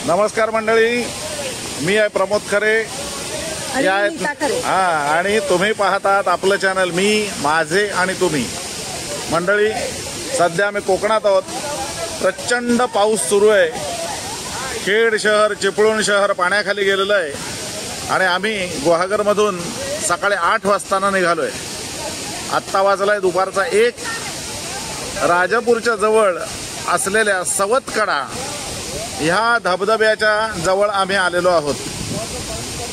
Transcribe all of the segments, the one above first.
नमस्कार मंडळी, मी आहे प्रमोद खरे आणि तुम्ही पाहतात आपलं चॅनल मी माझे आणि तुम्ही. मंडळी, सध्या आम्ही कोकणात आहोत. प्रचंड पाऊस सुरू आहे. खेड शहर, चिपळूण शहर पाण्याखाली गेलेलं आहे आणि आम्ही गुहागरमधून सकाळी 8 वाजता निघालोय. आत्ता वाजलाय दुपारचा 1. राजापूरच्या जवळ असलेल्या सवतकडा ह्या धबधब्याच्या जवळ आम्ही आलेलो आहोत.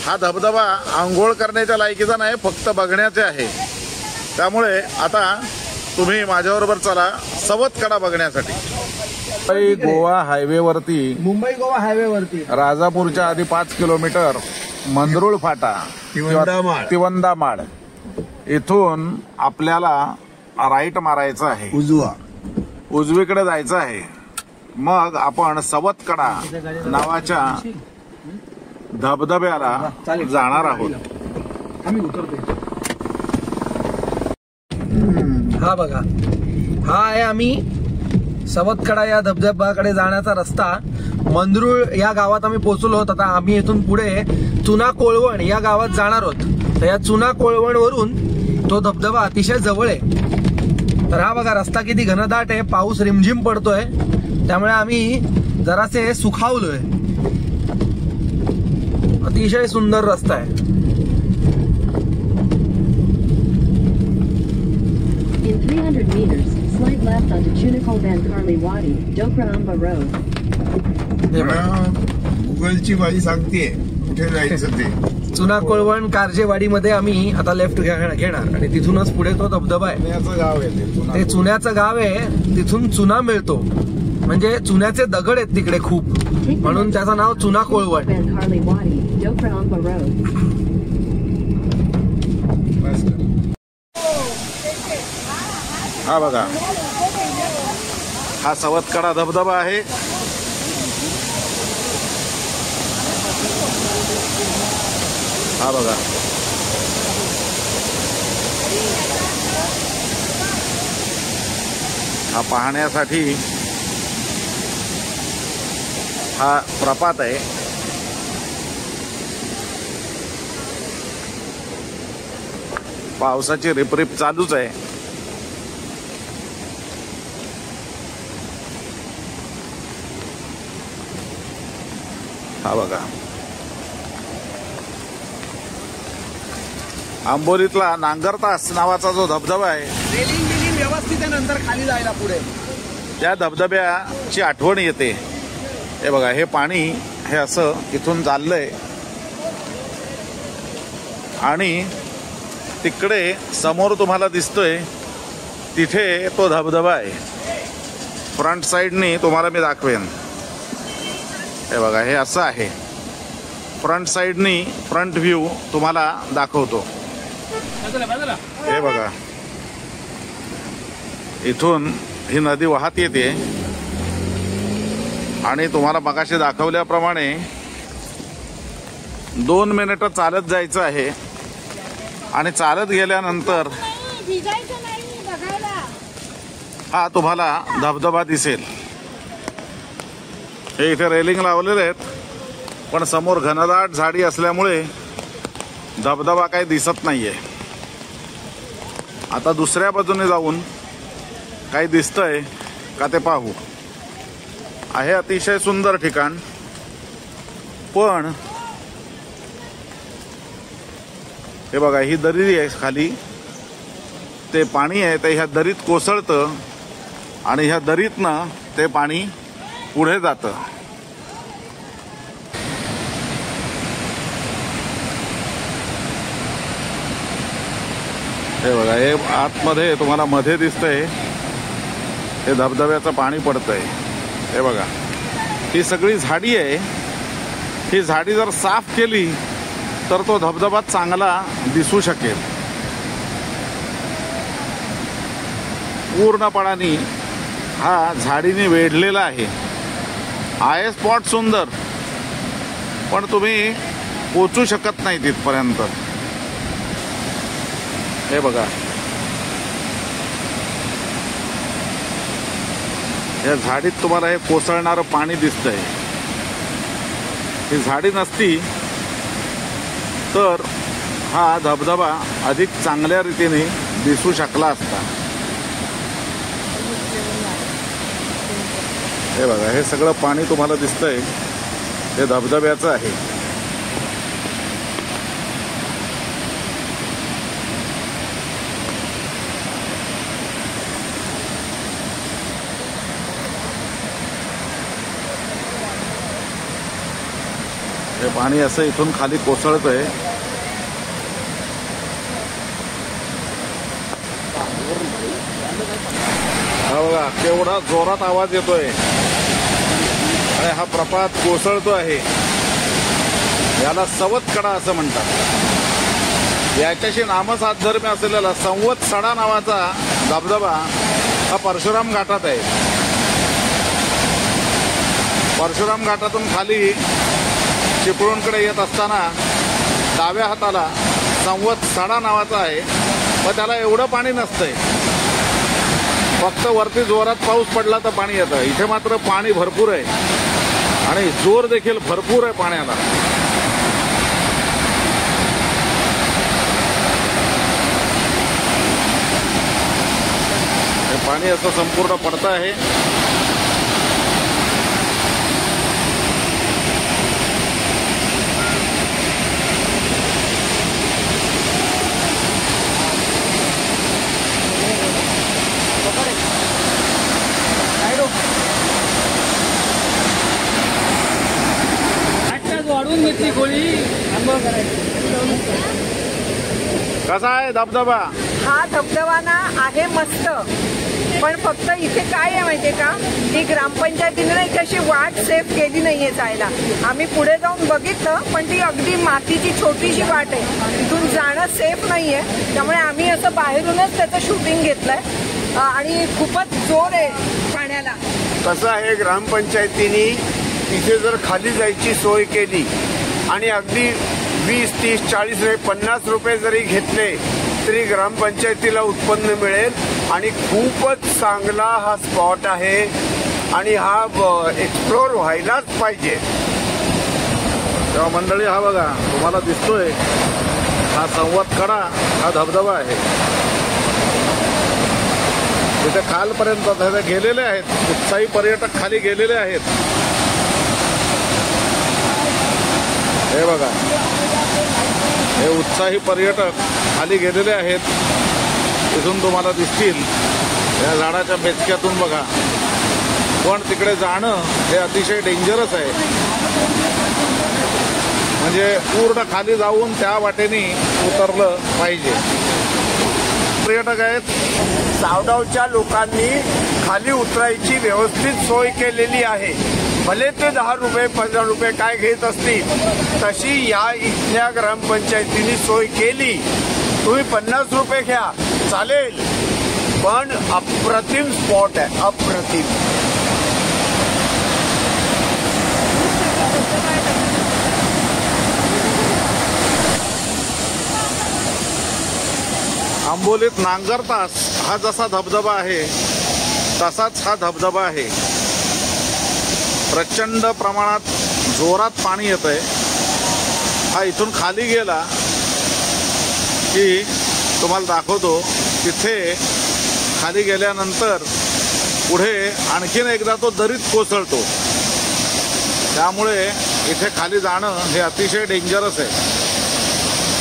हा धबधबा आंघोळ करण्याच्या लायकीचा नाही, फक्त बघण्याचे आहे. त्यामुळे आता तुम्ही माझ्याबरोबर चला सवतकडा बघण्यासाठी. मुंबई गोवा हायवेवरती राजापूरच्या आधी 5 किलोमीटर मंदरुळ फाटा तिवंदामाड इथून आपल्याला राईट मारायचं आहे, उजवीकडे जायचं आहे. मग आपण सवतकडा नावाच्या धबधब्याला जाणार आहोत. हा बघा, हा आहे आम्ही सवतकडा या धबधब्याकडे जाण्याचा रस्ता. मंदरुळ या गावात आम्ही पोहोचलो आहोत. आता आम्ही इथून पुढे चुना कोळवण या गावात जाणार आहोत. तर या चुना कोळवण वरून तो धबधबा अतिशय जवळ आहे. तर हा बघा, रस्ता किती घनदाट आहे. पाऊस रिमझिम पडतोय, त्यामुळे आम्ही जरासे सुखावलोय. अतिशय सुंदर रस्ता आहे. In 300 meters, slight left onto Chunicolban Carly Wadi, Dokranamba Road. गुगलची बाई सांगते कुठे जायचं ते. चुना कोळवण कारजेवाडीमध्ये आम्ही आता लेफ्ट घेणार आणि तिथूनच पुढे तो धबधबा आहे. गाव आहे ते चुन्याचं गाव आहे. तिथून चुना मिळतो, म्हणजे चुन्याचे दगड आहेत तिकडे खूप, म्हणून त्याचं नाव चुना कोळवण. हा बघा, हा सवतकडा धबधबा आहे. हा बघा, हा पाहण्यासाठी हा प्रपात आहे. पावसाची रिपरिप चालूच आहे. हा बघा, आंबोलीतला नांगरतास नावाचा जो धबधबा आहे, रेलिंग व्यवस्थित आहे. नंतर खाली जायला पुढे त्या धबधब्याची आठवण येते. हे बघा, हे पाणी हे असं इथून चाललंय आणि तिकडे समोर तुम्हाला दिसतोय तिथे तो धबधबा आहे. फ्रंट साइडनी तुम्हाला मी दाखवेन. हे बघा, हे असं आहे. फ्रंट साइडनी फ्रंट व्ह्यू तुम्हाला दाखवतो. हे बघा, इथून ही नदी वाहत येते आणि तुम्हाला मगाशी दाखवल्याप्रमाणे 2 मिनिटं चालत जायचं आहे आणि चालत गेल्यानंतर हा तुम्हाला धबधबा दिसेल. हे इथे रेलिंग लावलेले आहेत, पण समोर घनदाट झाडी असल्यामुळे धबधबा काही दिसत नाहीये. आता दुसऱ्या बाजूने जाऊन काही दिसतंय का ते पाहू. आहे अतिशय सुंदर ठिकाण, पण हे बघा, ही दरी आहे खाली, ते पाणी आहे ते ह्या दरीत कोसळतं आणि ह्या दरीतनं ते पाणी पुढे जातं. हे बघा, हे आतमध्ये तुम्हाला मध्ये दिसतंय हे धबधब्याचं पाणी पडतंय. हे बघा, ही सगळी झाडी आहे. ही झाडी जर साफ केली तर तो धबधबा चांगला दिसू शकेल. पूर्णपणाने हा झाडीने वेढलेला आहे. स्पॉट सुंदर, पण तुम्ही पोचू शकत नाही तिथपर्यंत. हे बघा, या झाडीत तुम्हाला हे कोसळणारं पाणी दिसतंय. ही झाडी नसती तर हा धबधबा अधिक चांगल्या रीतीने दिसू शकला असता. हे बघा, हे सगळं पाणी तुम्हाला दिसतंय हे धबधब्याचं आहे. हे पाणी असं इथून खाली कोसळतंय. हा बघा केवढा जोरात आवाज येतोय आणि हा प्रपात कोसळतो आहे. याला सवतकडा असं म्हणतात. याच्याशी नामसाधर्म्य असलेला संवत्सडा नावाचा धबधबा हा परशुराम घाटात आहे. परशुराम घाटातून खाली चिपळूणकडे येत असताना डाव्या हाताला संवत्सडा नावाचा आहे, पण त्याला एवढं पाणी नसतंय. फक्त वरती जोरात पाऊस पडला तर पाणी येतं. इथे मात्र पाणी भरपूर आहे आणि जोर देखील भरपूर आहे पाण्याला. हे पाणी असं संपूर्ण पडतं आहे. वाढून घेतली गोळी आंघोळ करायची. कसा आहे धबधबा? हा धबधबा ना आहे मस्त, पण फक्त इथे काय आहे माहितीये का, ही ग्रामपंचायतीने ना इथे अशी वाट सेफ केली नाहीये जायला. आम्ही पुढे जाऊन बघितलं, पण ती अगदी मातीची छोटीशी वाट आहे, तिथून जाणं सेफ नाहीये. त्यामुळे आम्ही असं बाहेरूनच त्याचं शूटिंग घेतलंय आणि खूपच जोर आहे पाण्याला. कसं आहे, ग्रामपंचायतीने तिथे जर खाली जायची सोय केली आणि अगदी 20, 30, 40, 50 रुपये जरी घेतले तरी ग्रामपंचायतीला उत्पन्न मिळेल आणि खूपच चांगला हा स्पॉट आहे आणि हा एक्सप्लोर व्हायलाच पाहिजे. तेव्हा मंडळी हा बघा तुम्हाला दिसतोय हा संवत्सडा हा धबधबा आहे. तिथे खालपर्यंत गेलेले आहेत, उत्साही पर्यटक खाली गेलेले आहेत. हे बघा, हे उत्साही पर्यटक खाली गेलेले आहेत. तिथून तुम्हाला दिसतील या झाडाच्या बेचक्यातून बघा. पण तिकडे जाणं हे अतिशय डेंजरस आहे. म्हणजे पूर्ण खाली जाऊन त्या वाटेने उतरलं पाहिजे. पर्यटक आहेत, सावडावच्या लोकांनी खाली उतरायची व्यवस्थित सोय केलेली आहे. भले ते 10 रुपये 15 रुपये काय घेत असतील, तशी या इथल्या ग्रामपंचायतीने सोय केली. तुम्ही 50 रुपये घ्या चालेल, पण अप्रतिम स्पॉट आहे, अप्रतिम. आंबोलीत नांगरतास हा जसा धबधबा आहे तसाच हा धबधबा आहे. प्रचंड प्रमाणात जोरात पाणी येतंय. हा इथून खाली गेला की तुम्हाला दाखवतो. तिथे खाली गेल्यानंतर पुढे आणखीन एकदा तो दरीत कोसळतो. त्यामुळे इथे खाली जाणं हे अतिशय डेंजरस आहे.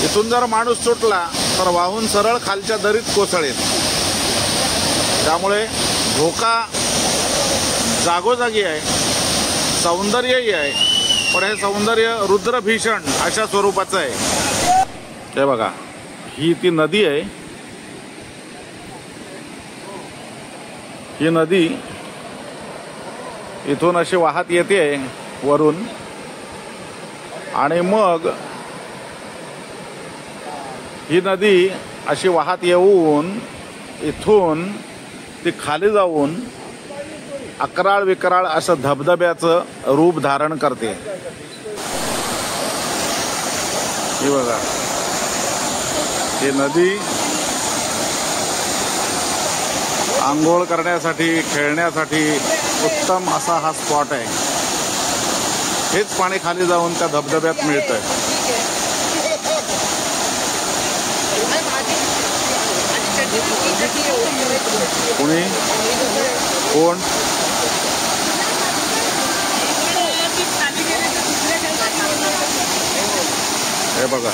इथून जर माणूस सुटला तर वाहून सरळ खालच्या दरीत कोसळेल. त्यामुळे धोका जागोजागी आहे, सौंदर्यही आहे, पण हे सौंदर्य रुद्रभीषण अशा स्वरूपाचं आहे. हे बघा, ही ती नदी आहे. ही नदी इथून अशी वाहत येते वरून आणि मग ही नदी अशी वाहत येऊन इथून ती खाली जाऊन अकराळ विकराळ असं धबधब्याचं रूप धारण करते. ही बघा, ही नदी आंघोळ करण्यासाठी, खेळण्यासाठी उत्तम असा हा स्पॉट आहे. हेच पाणी खाली जाऊन त्या धबधब्यात मिळतंय. कुणी कोण हे बघा.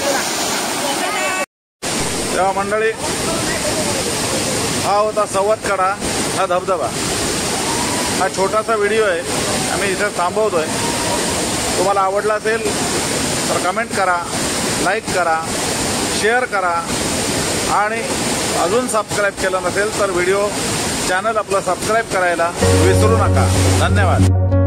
तेव्हा मंडळी हा होता सवतकडा हा धबधबा. हा छोटासा व्हिडिओ आहे, आम्ही इथे थांबवतोय. तुम्हाला आवडला असेल तर कमेंट करा, लाईक करा, शेअर करा आणि अजून सबस्क्राईब केलं नसेल तर व्हिडिओ चॅनल आपलं सबस्क्राईब करायला विसरू नका. धन्यवाद.